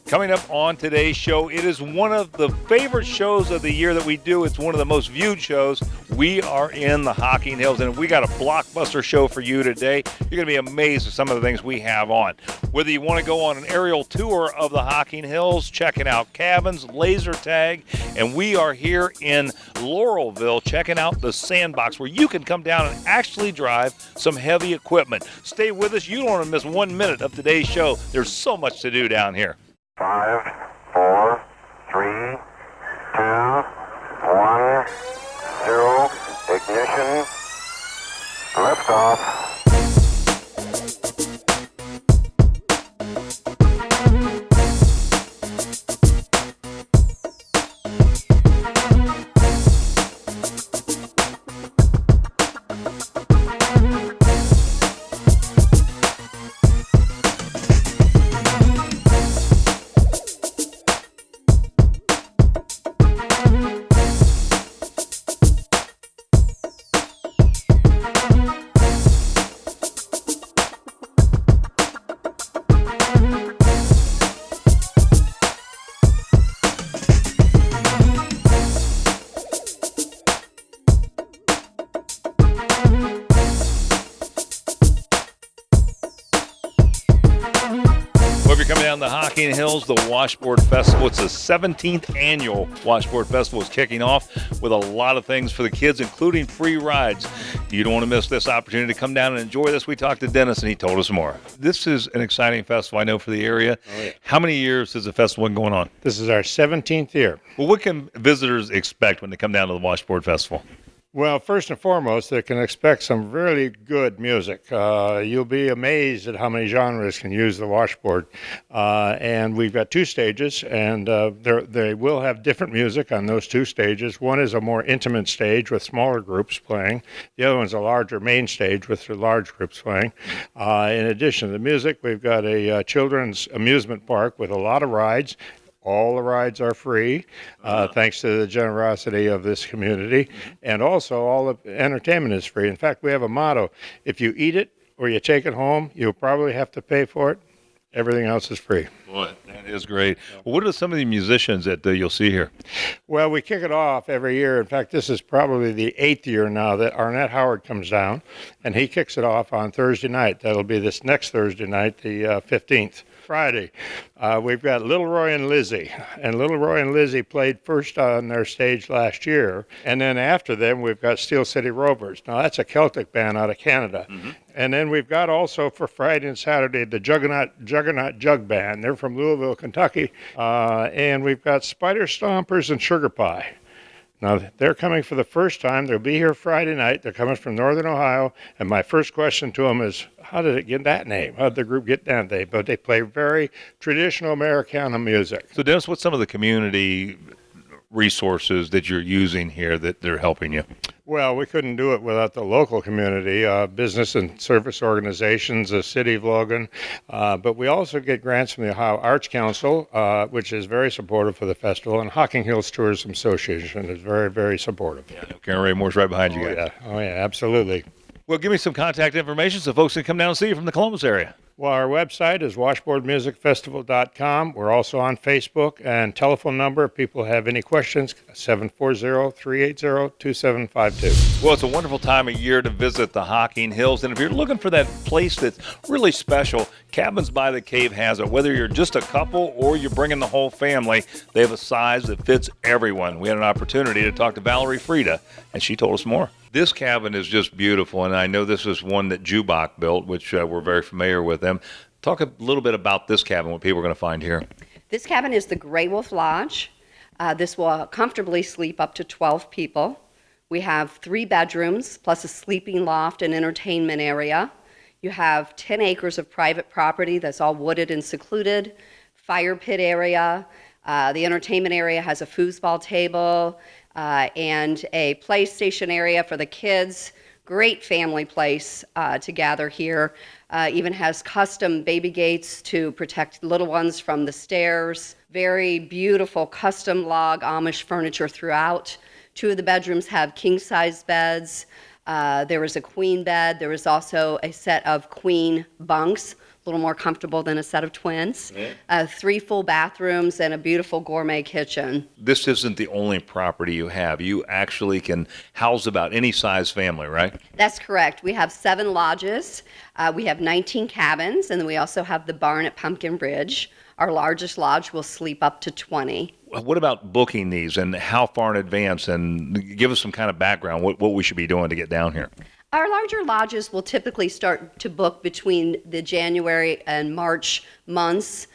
Coming up on today's show, it is one of the favorite shows of the year that we do. It's one of the most viewed shows. We are in the Hocking Hills, and we got a blockbuster show for you today. You're going to be amazed at some of the things we have on. Whether you want to go on an aerial tour of the Hocking Hills, checking out cabins, laser tag, and we are here in Laurelville checking out the Sandbox, where you can come down and actually drive some heavy equipment. Stay with us. You don't want to miss 1 minute of today's show. There's so much to do down here. 5, 4, 3, 2, 1, 0, ignition, liftoff. The Hocking Hills, the Washboard Festival. It's the 17th annual Washboard Festival is kicking off with a lot of things for the kids, including free rides. You don't want to miss this opportunity to come down and enjoy this. We talked to Dennis, and he told us more. This is an exciting festival, I know, for the area. Oh, yeah. How many years has the festival been going on? This is our 17th year. Well, what can visitors expect when they come down to the Washboard Festival? Well, first and foremost, they can expect some really good music. You'll be amazed at how many genres can use the washboard. And we've got two stages, and they will have different music on those two stages. One is a more intimate stage with smaller groups playing. The other one's a larger main stage with the large groups playing. In addition to the music, we've got a children's amusement park with a lot of rides. All the rides are free, thanks to the generosity of this community. And also, all the entertainment is free. In fact, we have a motto: if you eat it or you take it home, you'll probably have to pay for it. Everything else is free. Boy, that is great. Well, what are some of the musicians that you'll see here? Well, we kick it off every year. In fact, this is probably the 8th year now that Arnett Howard comes down, and he kicks it off on Thursday night. That'll be this next Thursday night, the 15th. Friday, we've got Little Roy and Lizzie, and Little Roy and Lizzie played first on their stage last year, and then after them we've got Steel City Rovers. Now that's a Celtic band out of Canada. Mm-hmm. And then we've got also for Friday and Saturday the Juggernaut Jug Band. They're from Louisville, Kentucky, and we've got Spider Stompers and Sugar Pie. Now, they're coming for the first time. They'll be here Friday night. They're coming from Northern Ohio. And my first question to them is, how did it get that name? How did the group get that name? But they play very traditional Americana music. So, Dennis, what's some of the community resources that you're using here that they're helping you? Well, we couldn't do it without the local community, business and service organizations, the city of Logan, but we also get grants from the Ohio Arts Council, which is very supportive for the festival, and Hocking Hills Tourism Association is very, very supportive. Yeah, Karen Ray Moore's right behind you guys. Oh, yeah, absolutely. Well, give me some contact information so folks can come down and see you from the Columbus area. Well, our website is washboardmusicfestival.com. We're also on Facebook, and telephone number, if people have any questions, 740-380-2752. Well, it's a wonderful time of year to visit the Hocking Hills, and if you're looking for that place that's really special, Cabins by the Cave has it. Whether you're just a couple or you're bringing the whole family, they have a size that fits everyone. We had an opportunity to talk to Valerie Frieda, and she told us more. This cabin is just beautiful, and I know this is one that Jubach built, which we're very familiar with them. Talk a little bit about this cabin, what people are going to find here. This cabin is the Gray Wolf Lodge. This will comfortably sleep up to 12 people. We have 3 bedrooms, plus a sleeping loft and entertainment area. You have 10 acres of private property that's all wooded and secluded, fire pit area. The entertainment area has a foosball table, and a PlayStation area for the kids. Great family place to gather here. Even has custom baby gates to protect little ones from the stairs. Very beautiful custom log Amish furniture throughout. 2 of the bedrooms have king-size beds. There is a queen bed. There is also a set of queen bunks, little more comfortable than a set of twins. 3 full bathrooms and a beautiful gourmet kitchen. This isn't the only property you have. You actually can house about any size family, right? That's correct. We have 7 lodges. We have 19 cabins, and then we also have the barn at Pumpkin Bridge. Our largest lodge will sleep up to 20. What about booking these, and how far in advance? And give us some kind of background, what we should be doing to get down here. Our larger lodges will typically start to book between the January and March months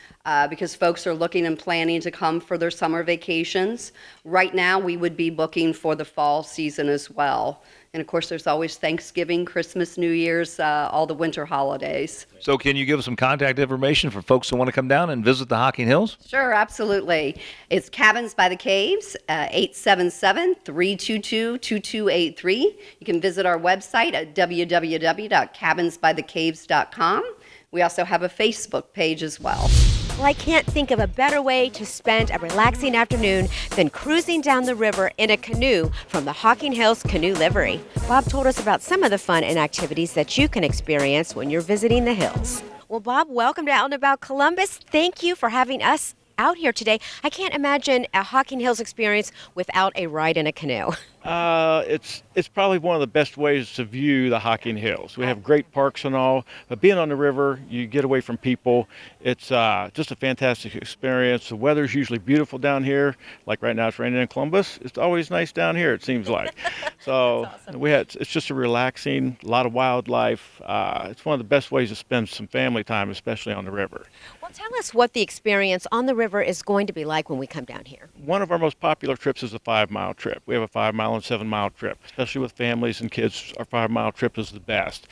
because folks are looking and planning to come for their summer vacations. Right now, we would be booking for the fall season as well. And of course, there's always Thanksgiving, Christmas, New Year's, all the winter holidays. So can you give us some contact information for folks who want to come down and visit the Hocking Hills? Sure, absolutely. It's Cabins by the Caves, 877-322-2283. You can visit our website at www.cabinsbythecaves.com. We also have a Facebook page as well. Well, I can't think of a better way to spend a relaxing afternoon than cruising down the river in a canoe from the Hocking Hills Canoe Livery. Bob told us about some of the fun and activities that you can experience when you're visiting the hills. Well, Bob, welcome to Out and About Columbus. Thank you for having us out here today. I can't imagine a Hocking Hills experience without a ride in a canoe. It's probably one of the best ways to view the Hocking Hills. We have great parks and all, but being on the river, you get away from people. It's just a fantastic experience. The weather's usually beautiful down here. Like right now, it's raining in Columbus. It's always nice down here, it seems like. So awesome. It's just a relaxing, a lot of wildlife. It's one of the best ways to spend some family time, especially on the river. Well, tell us what the experience on the river is going to be like when we come down here. One of our most popular trips is a 5-mile trip. We have a 5-mile and 7-mile trip, especially with families and kids. Our 5-mile trip is the best.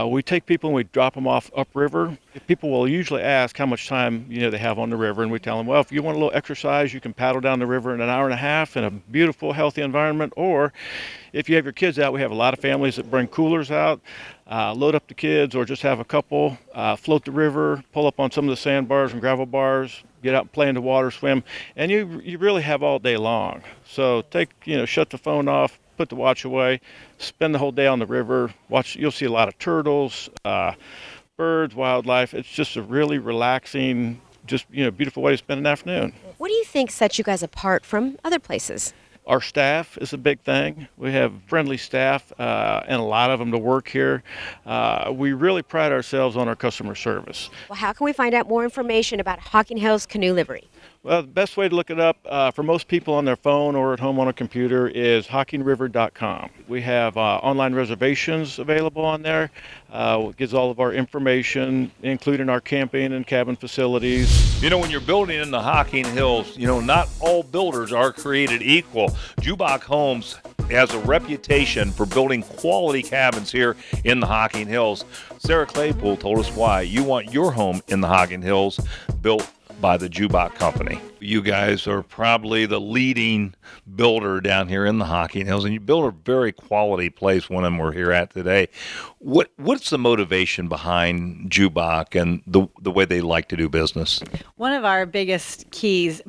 We take people and we drop them off upriver. People will usually ask how much time they have on the river, and we tell them, well, if you want a little exercise, you can paddle down the river in an hour and a half in a beautiful, healthy environment. Or if you have your kids out, we have a lot of families that bring coolers out, load up the kids, or just have a couple float the river, pull up on some of the sandbars and gravel bars, get out and play in the water, swim, and you really have all day long. So shut the phone off, put the watch away, spend the whole day on the river, watch. You'll see a lot of turtles, birds, wildlife. It's just a really relaxing, beautiful way to spend an afternoon. What do you think sets you guys apart from other places? Our staff is a big thing. We have friendly staff and a lot of them to work here. We really pride ourselves on our customer service. Well, how can we find out more information about Hocking Hills Canoe Livery? Well, the best way to look it up for most people on their phone or at home on a computer is hockingriver.com. We have online reservations available on there. It gives all of our information, including our camping and cabin facilities. When you're building in the Hocking Hills, not all builders are created equal. Jubach Homes has a reputation for building quality cabins here in the Hocking Hills. Sarah Claypool told us why you want your home in the Hocking Hills built by the Jubach Company. You guys are probably the leading builder down here in the Hocking Hills, and you build a very quality place, one of them we're here at today. What's the motivation behind Jubach and the way they like to do business? One of our biggest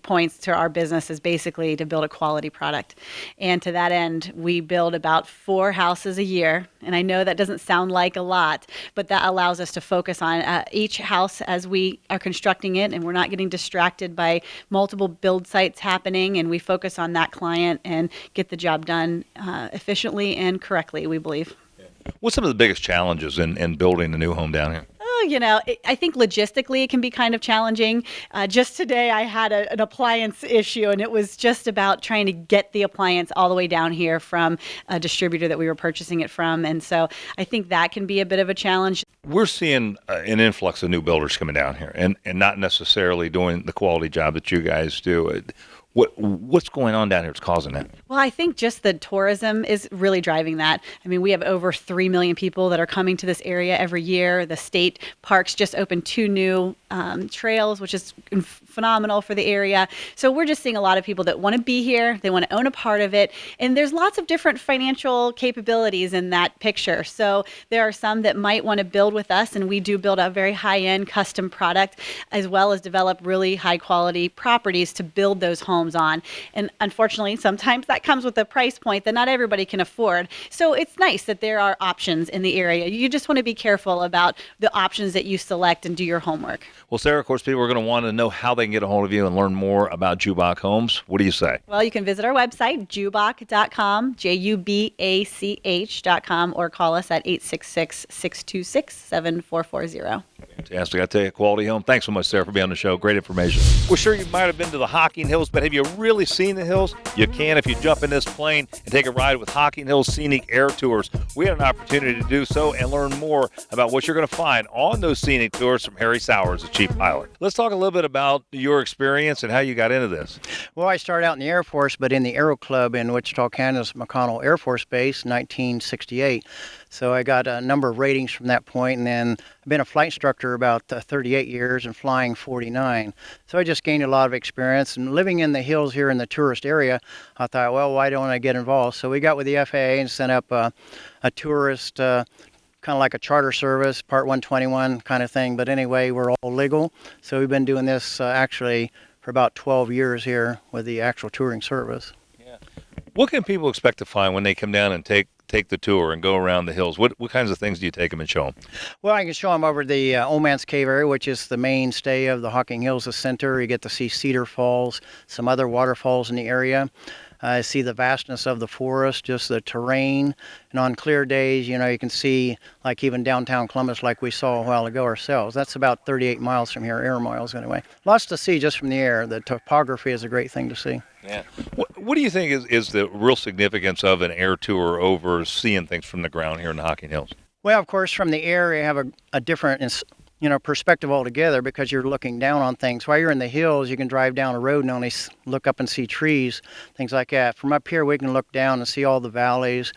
points to our business is basically to build a quality product. And to that end, we build about 4 houses a year. And I know that doesn't sound like a lot, but that allows us to focus on each house as we are constructing it, and we're not getting distracted by multiple build sites happening, and we focus on that client and get the job done efficiently and correctly, we believe. What's some of the biggest challenges in building a new home down here? I think logistically it can be kind of challenging. Just today I had an appliance issue, and it was just about trying to get the appliance all the way down here from a distributor that we were purchasing it from. And so I think that can be a bit of a challenge. We're seeing an influx of new builders coming down here and not necessarily doing the quality job that you guys do. What's going on down here that's causing that? Well, I think just the tourism is really driving that. I mean, we have over 3 million people that are coming to this area every year. The state parks just opened 2 new trails, which is phenomenal for the area. So we're just seeing a lot of people that want to be here. They want to own a part of it. And there's lots of different financial capabilities in that picture. So there are some that might want to build with us, and we do build a very high-end custom product, as well as develop really high-quality properties to build those homes motorhomes on. And unfortunately, sometimes that comes with a price point that not everybody can afford. So it's nice that there are options in the area. You just want to be careful about the options that you select and do your homework. Well, Sarah, of course, people are going to want to know how they can get a hold of you and learn more about Jubach Homes. What do you say? Well, you can visit our website, jubach.com, jubach.com, or call us at 866-626-7440. Fantastic. I tell you, quality home. Thanks so much, Sarah, for being on the show. Great information. We're sure you might have been to the Hocking Hills, but have you really seen the hills? You can if you jump in this plane and take a ride with Hocking Hills Scenic Air Tours. We had an opportunity to do so and learn more about what you're going to find on those scenic tours from Harry Sowers, the chief pilot. Let's talk a little bit about your experience and how you got into this. Well, I started out in the Air Force, but in the Aero Club in Wichita, Kansas, McConnell Air Force Base, 1968. So I got a number of ratings from that point, and then I've been a flight instructor about 38 years and flying 49. So I just gained a lot of experience. And living in the hills here in the tourist area, I thought, well, why don't I get involved? So we got with the FAA and sent up a tourist, kind of like a charter service, Part 121 kind of thing. But anyway, we're all legal. So we've been doing this actually for about 12 years here with the actual touring service. Yeah. What can people expect to find when they come down and take the tour and go around the hills? What kinds of things do you take them and show them? Well, I can show them over the Old Man's Cave area, which is the mainstay of the Hocking Hills, the center. You get to see Cedar Falls, some other waterfalls in the area. See the vastness of the forest, just the terrain. And on clear days, you can see like even downtown Columbus like we saw a while ago ourselves. That's about 38 miles from here, air miles anyway. Lots to see just from the air. The topography is a great thing to see. Yeah. What do you think is the real significance of an air tour over seeing things from the ground here in the Hocking Hills? Well, of course, from the air, you have a different perspective altogether because you're looking down on things. While you're in the hills, you can drive down a road and only look up and see trees, things like that. From up here, we can look down and see all the valleys,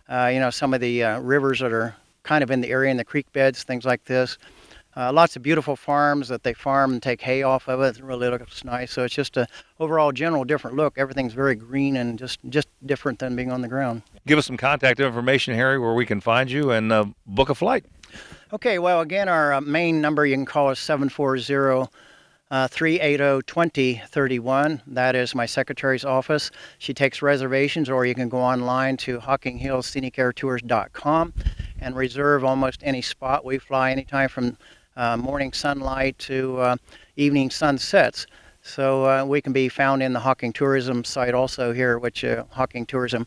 some of the rivers that are kind of in the area, in the creek beds, things like this. Lots of beautiful farms that they farm and take hay off of it. It really looks nice. So it's just a overall general different look. Everything's very green and just different than being on the ground. Give us some contact information, Harry, where we can find you and book a flight. Okay, well, again, our main number, you can call us 740-380-2031. That is my secretary's office. She takes reservations, or you can go online to HockingHillsScenicAirTours.com and reserve almost any spot. We fly anytime from morning sunlight to evening sunsets. So we can be found in the Hocking Tourism site also here, which Hocking Tourism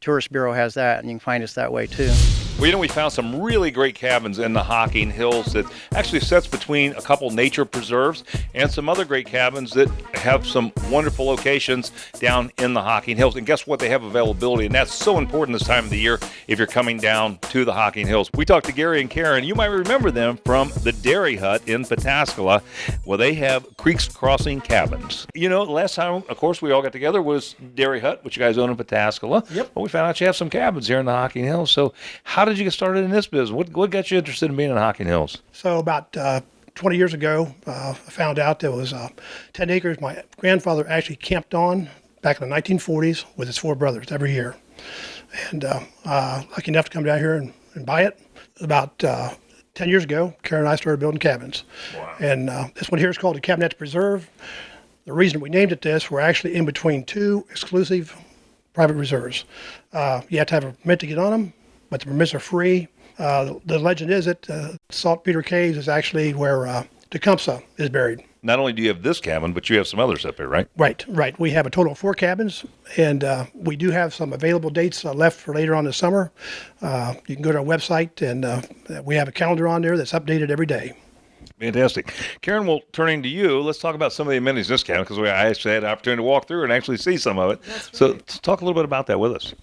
Tourist Bureau has that, and you can find us that way too. Well, we found some really great cabins in the Hocking Hills that actually sits between a couple nature preserves and some other great cabins that have some wonderful locations down in the Hocking Hills. And guess what? They have availability, and that's so important this time of the year if you're coming down to the Hocking Hills. We talked to Gary and Karen. You might remember them from the Dairy Hut in Pataskala. Well, they have Creeks Crossing cabins. Last time, of course, we all got together was Dairy Hut, which you guys own in Pataskala. Yep. Well, we found out you have some cabins here in the Hocking Hills. So how did you get started in this business? What got you interested in being in Hocking Hills? So about 20 years ago, I found out there was 10 acres my grandfather actually camped on back in the 1940s with his 4 brothers every year. And lucky enough to come down here and buy it. About 10 years ago, Karen and I started building cabins. Wow. And this one here is called the Cabinets Preserve. The reason we named it this, we're actually in between 2 exclusive private reserves. You have to have a permit to get on them, but the permits are free. The legend is that Saltpeter Caves is actually where Tecumseh is buried. Not only do you have this cabin, but you have some others up here, right? Right. We have a total of 4 cabins, and we do have some available dates left for later on this summer. You can go to our website, and we have a calendar on there that's updated every day. Fantastic. Karen, well, turning to you, let's talk about some of the amenities in this cabin, because I actually had the opportunity to walk through and actually see some of it. That's right. So talk a little bit about that with us.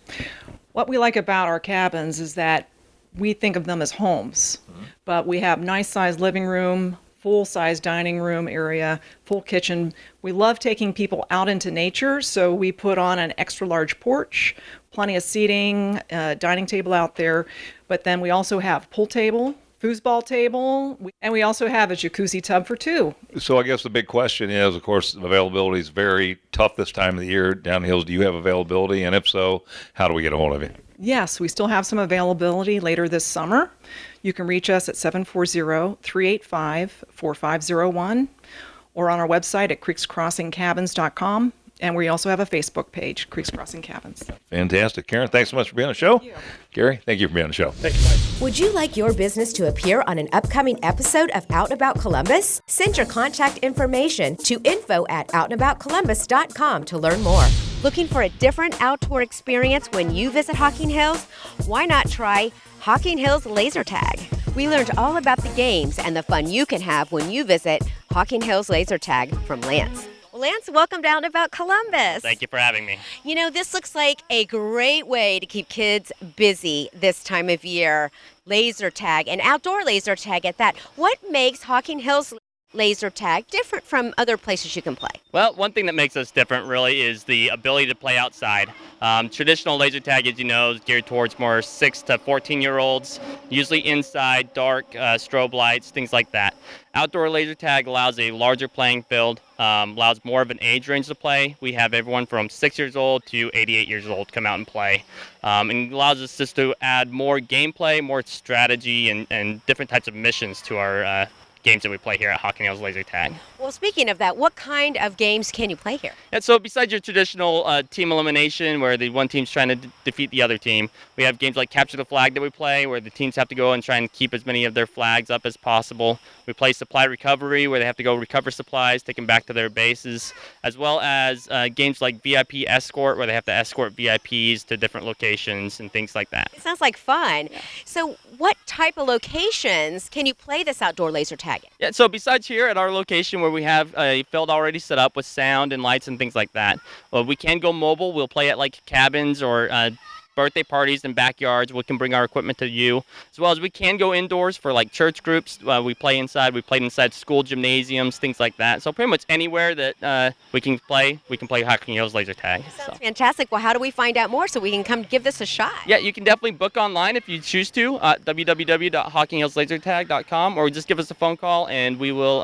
What we like about our cabins is that we think of them as homes, but we have nice-sized living room, full-size dining room area, full kitchen. We love taking people out into nature, so we put on an extra-large porch, plenty of seating, dining table out there, but then we also have pool table, foosball table, and we also have a jacuzzi tub for 2. So I guess the big question is, of course, availability is very tough this time of the year. Down the hills, do you have availability? And if so, how do we get a hold of you? Yes, we still have some availability later this summer. You can reach us at 740-385-4501 or on our website at creekscrossingcabins.com. And we also have a Facebook page, Creeks Crossing Cabins. Fantastic. Karen, thanks so much for being on the show. Gary, thank you for being on the show. Thank you, Mike. Would you like your business to appear on an upcoming episode of Out and About Columbus? Send your contact information to info@outandaboutcolumbus.com to learn more. Looking for a different outdoor experience when you visit Hocking Hills? Why not try Hocking Hills Laser Tag? We learned all about the games and the fun you can have when you visit Hocking Hills Laser Tag from Lance. Lance, welcome down About Columbus. Thank you for having me. You know, this looks like a great way to keep kids busy this time of year. Laser tag and outdoor laser tag at that. What makes Hocking Hills laser tag different from other places you can play? Well, one thing that makes us different really is the ability to play outside. Traditional laser tag, as you know, is geared towards more 6 to 14-year-olds, usually inside, dark, strobe lights, things like that. Outdoor laser tag allows a larger playing field, allows more of an age range to play. We have everyone from 6 years old to 88 years old come out and play. And allows us just to add more gameplay, more strategy, and different types of missions to our games that we play here at Hocking Hills Laser Tag. Well, speaking of that, what kind of games can you play here? And so besides your traditional team elimination where the one team's trying to defeat the other team, we have games like Capture the Flag that we play where the teams have to go and try and keep as many of their flags up as possible. We play Supply Recovery where they have to go recover supplies, take them back to their bases, as well as games like VIP Escort where they have to escort VIPs to different locations and things like that. It sounds like fun. Yeah. So what type of locations can you play this outdoor laser tag in? Yeah, so besides here at our location where we have a field already set up with sound and lights and things like that, we can go mobile. We'll play at like cabins or birthday parties and backyards. We can bring our equipment to you, as well as we can go indoors for like church groups. We play inside. We played inside school gymnasiums, things like that. So pretty much anywhere that we can play Hocking Hills Laser Tag. Sounds fantastic. Well, how do we find out more so we can come give this a shot? Yeah, you can definitely book online if you choose to at www.hockinghillslasertag.com, or just give us a phone call and we will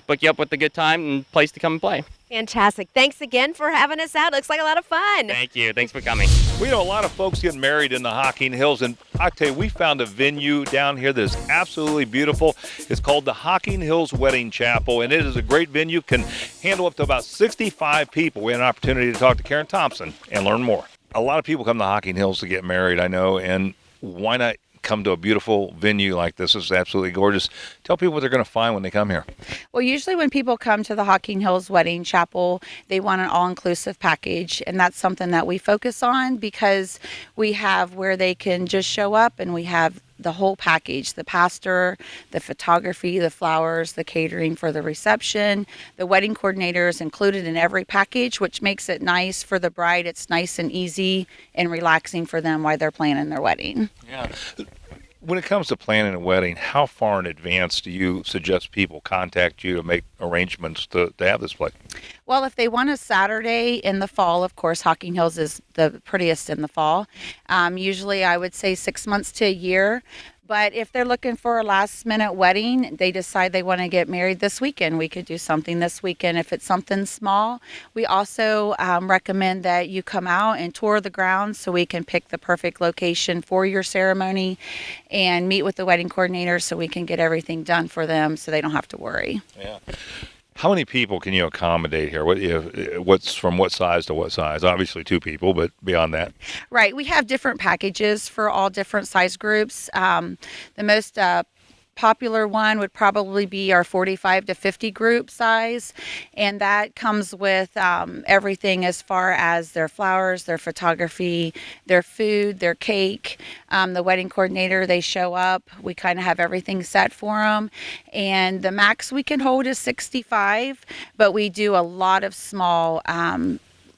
book you up with a good time and place to come and play. Fantastic. Thanks again for having us out. Looks like a lot of fun. Thank you. Thanks for coming. We know a lot of folks get married in the Hocking Hills, and I tell you, we found a venue down here that is absolutely beautiful. It's called the Hocking Hills Wedding Chapel, and it is a great venue, can handle up to about 65 people. We had an opportunity to talk to Karen Thompson and learn more. A lot of people come to Hocking Hills to get married, I know, and why not come to a beautiful venue like this? It's absolutely gorgeous. Tell people what they're going to find when they come here. Well, usually when people come to the Hocking Hills Wedding Chapel, they want an all-inclusive package, and that's something that we focus on because we have where they can just show up and we have the whole package, the pastor, the photography, the flowers, the catering for the reception. The wedding coordinator is included in every package, which makes it nice for the bride. It's nice and easy and relaxing for them while they're planning their wedding. Yeah. When it comes to planning a wedding, how far in advance do you suggest people contact you to make arrangements to have this place? Well, if they want a Saturday in the fall, of course, Hocking Hills is the prettiest in the fall. Usually I would say 6 months to a year. But if they're looking for a last-minute wedding, they decide they want to get married this weekend, we could do something this weekend. If it's something small, we also recommend that you come out and tour the grounds so we can pick the perfect location for your ceremony and meet with the wedding coordinator so we can get everything done for them so they don't have to worry. Yeah. How many people can you accommodate here? What's from what size to what size? Obviously 2 people, but beyond that. Right. We have different packages for all different size groups. The most popular one would probably be our 45 to 50 group size, and that comes with everything as far as their flowers, their photography, their food, their cake. The wedding coordinator, they show up. We kind of have everything set for them, and the max we can hold is 65, but we do a lot of small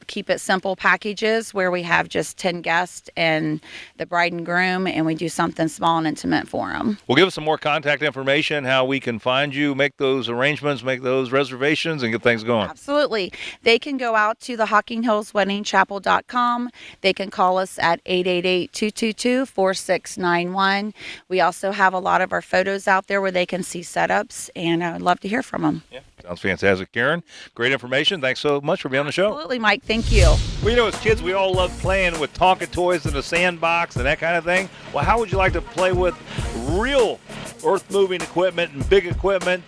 keep it simple packages where we have just 10 guests and the bride and groom, and we do something small and intimate for them. Well, give us some more contact information, how we can find you, make those arrangements, make those reservations, and get things going. Absolutely. They can go out to the HockingHillsWeddingChapel.com. They can call us at 888-222-4691. We also have a lot of our photos out there where they can see setups, and I would love to hear from them. Yeah. Sounds fantastic. Karen, great information. Thanks so much for being on the show. Absolutely, Mike. Thank you. Well, you know, as kids, we all love playing with Tonka toys in the sandbox and that kind of thing. Well, how would you like to play with real earth-moving equipment and big equipment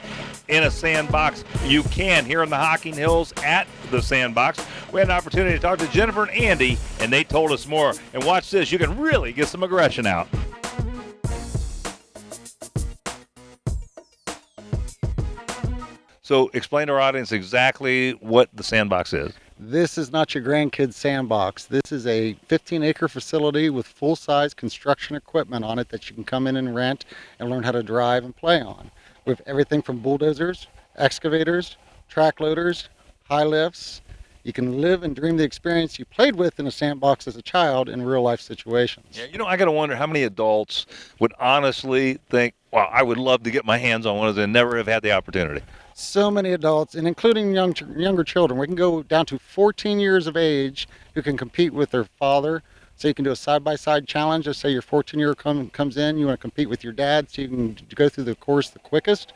in a sandbox? You can here in the Hocking Hills at the Sandbox. We had an opportunity to talk to Jennifer and Andy, and they told us more. And watch this. You can really get some aggression out. So explain to our audience exactly what the Sandbox is. This is not your grandkid's sandbox. This is a 15-acre facility with full-size construction equipment on it that you can come in and rent and learn how to drive and play on. We have everything from bulldozers, excavators, track loaders, high lifts. You can live and dream the experience you played with in a sandbox as a child in real-life situations. Yeah, you know, I got to wonder how many adults would honestly think, wow, I would love to get my hands on one of those and never have had the opportunity. So many adults, and including younger children. We can go down to 14 years of age who can compete with their father. So you can do a side-by-side challenge. Let's say your 14-year-old comes in, you want to compete with your dad, so you can go through the course the quickest.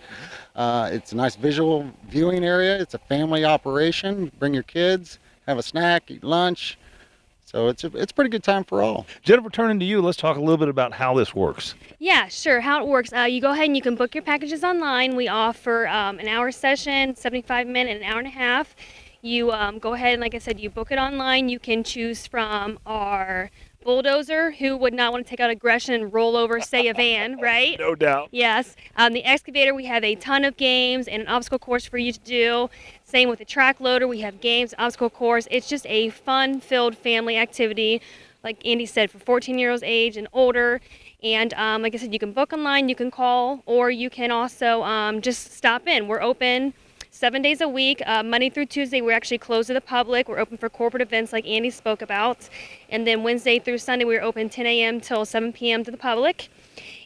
It's a nice visual viewing area. It's a family operation. Bring your kids, have a snack, eat lunch. So it's a pretty good time for all. Jennifer, turning to you, let's talk a little bit about how this works. Yeah, sure. How it works, you go ahead and you can book your packages online. We offer an hour session, 75-minute, an hour and a half. You go ahead and, like I said, you book it online. You can choose from our bulldozer, who would not want to take out aggression and roll over, say, a van, right? No doubt. Yes. The excavator, we have a ton of games and an obstacle course for you to do. Same with the track loader, we have games, obstacle course. It's just a fun-filled family activity, like Andy said, for 14-year-olds age and older. And like I said, you can book online, you can call, or you can also just stop in. We're open 7 days a week, Monday through Tuesday. We're actually closed to the public. We're open for corporate events like Andy spoke about. And then Wednesday through Sunday, we're open 10 a.m. till 7 p.m. to the public.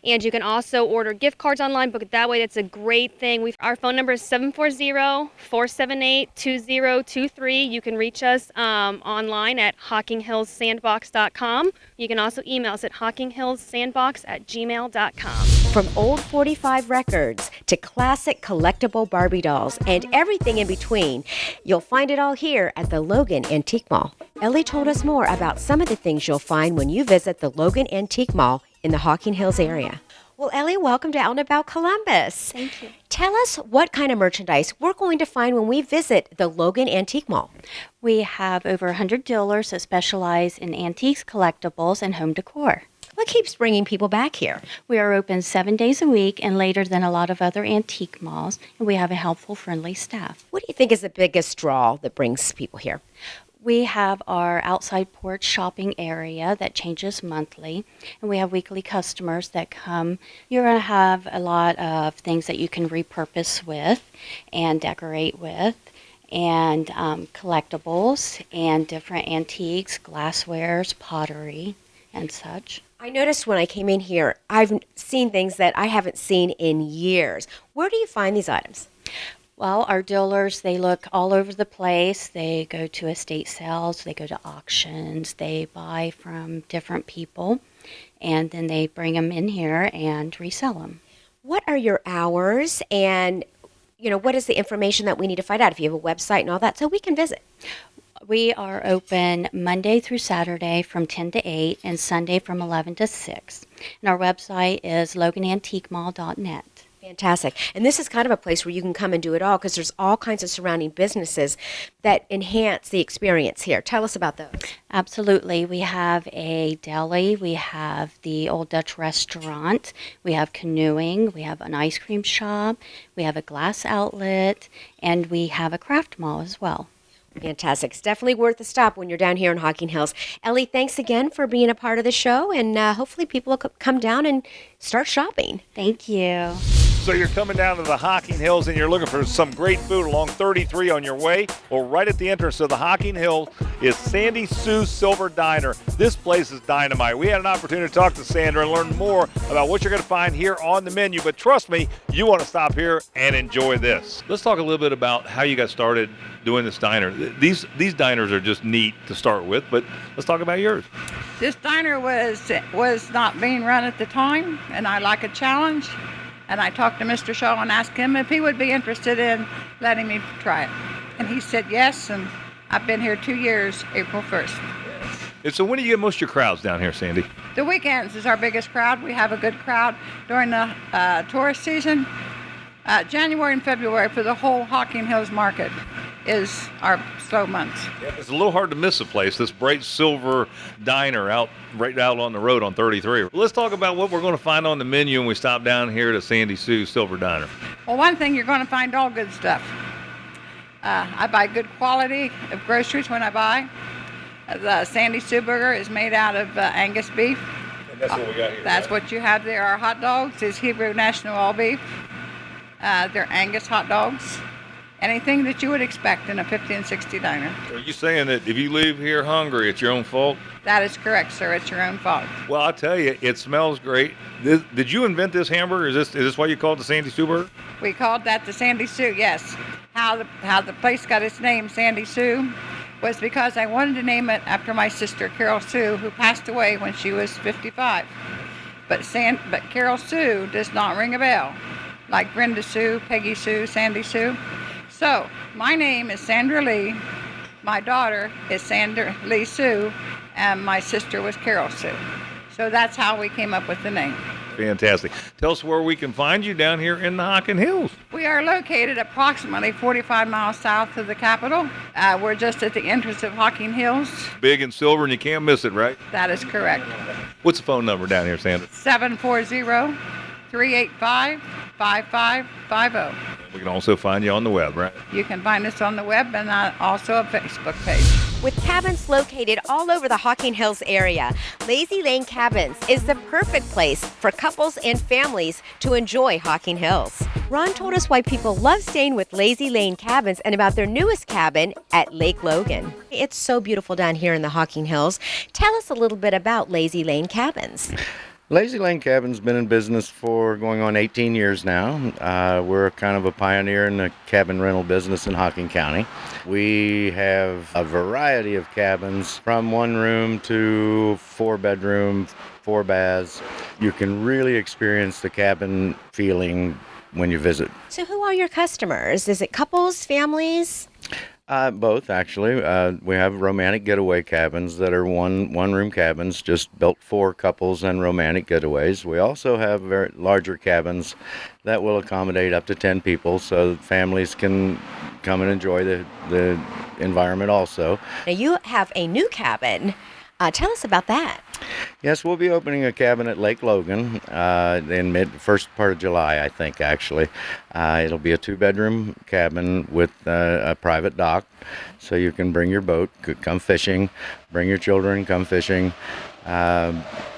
And you can also order gift cards online, book it that way. That's a great thing. Our phone number is 740-478-2023. You can reach us online at hockinghillssandbox.com. You can also email us at hockinghillssandbox@gmail.com. From old 45 records to classic collectible Barbie dolls and everything in between, you'll find it all here at the Logan Antique Mall. Ellie told us more about some of the things you'll find when you visit the Logan Antique Mall in the Hocking Hills area. Well, Ellie, welcome to Out and About Columbus. Thank you. Tell us what kind of merchandise we're going to find when we visit the Logan Antique Mall. We have over 100 dealers that specialize in antiques, collectibles, and home decor. What keeps bringing people back here? We are open 7 days a week and later than a lot of other antique malls, and we have a helpful, friendly staff. What do you think is the biggest draw that brings people here? We have our outside porch shopping area that changes monthly, and we have weekly customers that come. You're going to have a lot of things that you can repurpose with and decorate with, and collectibles and different antiques, glasswares, pottery, and such. I noticed when I came in here, I've seen things that I haven't seen in years. Where do you find these items? Well, our dealers, they look all over the place. They go to estate sales, they go to auctions, they buy from different people, and then they bring them in here and resell them. What are your hours, and what is the information that we need to find out if you have a website and all that so we can visit? We are open Monday through Saturday from 10 to 8 and Sunday from 11 to 6. And our website is loganantiquemall.net. Fantastic. And this is kind of a place where you can come and do it all because there's all kinds of surrounding businesses that enhance the experience here. Tell us about those. Absolutely. We have a deli. We have the Old Dutch restaurant. We have canoeing. We have an ice cream shop. We have a glass outlet. And we have a craft mall as well. Fantastic. It's definitely worth a stop when you're down here in Hocking Hills. Ellie, thanks again for being a part of the show, and hopefully people will come down and start shopping. Thank you. So you're coming down to the Hocking Hills and you're looking for some great food along 33 on your way. Well, right at the entrance of the Hocking Hills is Sandy Sue's Silver Diner. This place is dynamite. We had an opportunity to talk to Sandra and learn more about what you're going to find here on the menu. But trust me, you want to stop here and enjoy this. Let's talk a little bit about how you got started doing this diner. These diners are just neat to start with, but let's talk about yours. This diner was not being run at the time, and I like a challenge. And I talked to Mr. Shaw and asked him if he would be interested in letting me try it. And he said yes, and I've been here 2 years, April 1st. And so when do you get most of your crowds down here, Sandy? The weekends is our biggest crowd. We have a good crowd during the tourist season. January and February for the whole Hocking Hills market is our slow months. Yeah, it's a little hard to miss a place, this bright silver diner right out on the road on 33. Let's talk about what we're going to find on the menu when we stop down here at Sandy Sue's Silver Diner. Well, one thing, you're going to find all good stuff. I buy good quality of groceries when I buy. The Sandy Sue burger is made out of Angus beef. And that's what we got here. That's what you have there. Our hot dogs is Hebrew National All Beef. They're Angus hot dogs. Anything that you would expect in a 50 and 60 diner. Are you saying that if you leave here hungry, it's your own fault? That is correct, sir. It's your own fault. Well, I'll tell you, it smells great. Did you invent this hamburger? Is this why you call it the Sandy Sue burger? We called that the Sandy Sue, yes. How the place got its name, Sandy Sue, was because I wanted to name it after my sister, Carol Sue, who passed away when she was 55. But Carol Sue does not ring a bell, like Brenda Sue, Peggy Sue, Sandy Sue. So, my name is Sandra Lee, my daughter is Sandra Lee Sue, and my sister was Carol Sue. So that's how we came up with the name. Fantastic. Tell us where we can find you down here in the Hocking Hills. We are located approximately 45 miles south of the capital. We're just at the entrance of Hocking Hills. Big and silver, and you can't miss it, right? That is correct. What's the phone number down here, Sandra? 740-385-5550. We can also find you on the web, right? You can find us on the web and also a Facebook page. With cabins located all over the Hocking Hills area, Lazy Lane Cabins is the perfect place for couples and families to enjoy Hocking Hills. Ron told us why people love staying with Lazy Lane Cabins and about their newest cabin at Lake Logan. It's so beautiful down here in the Hocking Hills. Tell us a little bit about Lazy Lane Cabins. Lazy Lane Cabin's been in business for going on 18 years now. We're kind of a pioneer in the cabin rental business in Hocking County. We have a variety of cabins from 1 room to 4 bedroom, 4 baths. You can really experience the cabin feeling when you visit. So who are your customers? Is it couples, families? Both, actually. We have romantic getaway cabins that are one room cabins, just built for couples and romantic getaways. We also have very larger cabins that will accommodate up to 10 people, so families can come and enjoy the environment also. Now you have a new cabin. Tell us about that. Yes, we'll be opening a cabin at Lake Logan in first part of July, I think, actually. It'll be a 2-bedroom cabin with a private dock, so you can bring your boat, come fishing, bring your children, come fishing.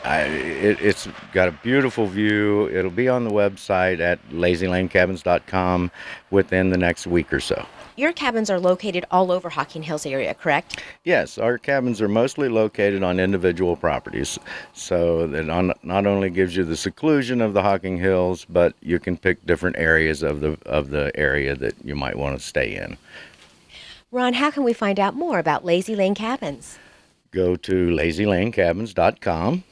It's got a beautiful view. It'll be on the website at lazylanecabins.com within the next week or so. Your cabins are located all over Hocking Hills area, correct? Yes, our cabins are mostly located on individual properties, so that not only gives you the seclusion of the Hocking Hills, but you can pick different areas of the area that you might want to stay in. Ron, how can we find out more about Lazy Lane Cabins? Go to lazylanecabins.com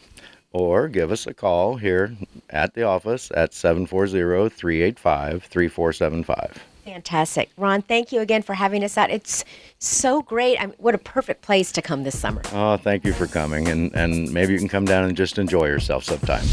or give us a call here at the office at 740-385-3475. Fantastic. Ron, thank you again for having us out. It's so great. What a perfect place to come this summer. Oh, thank you for coming, and maybe you can come down and just enjoy yourself sometime.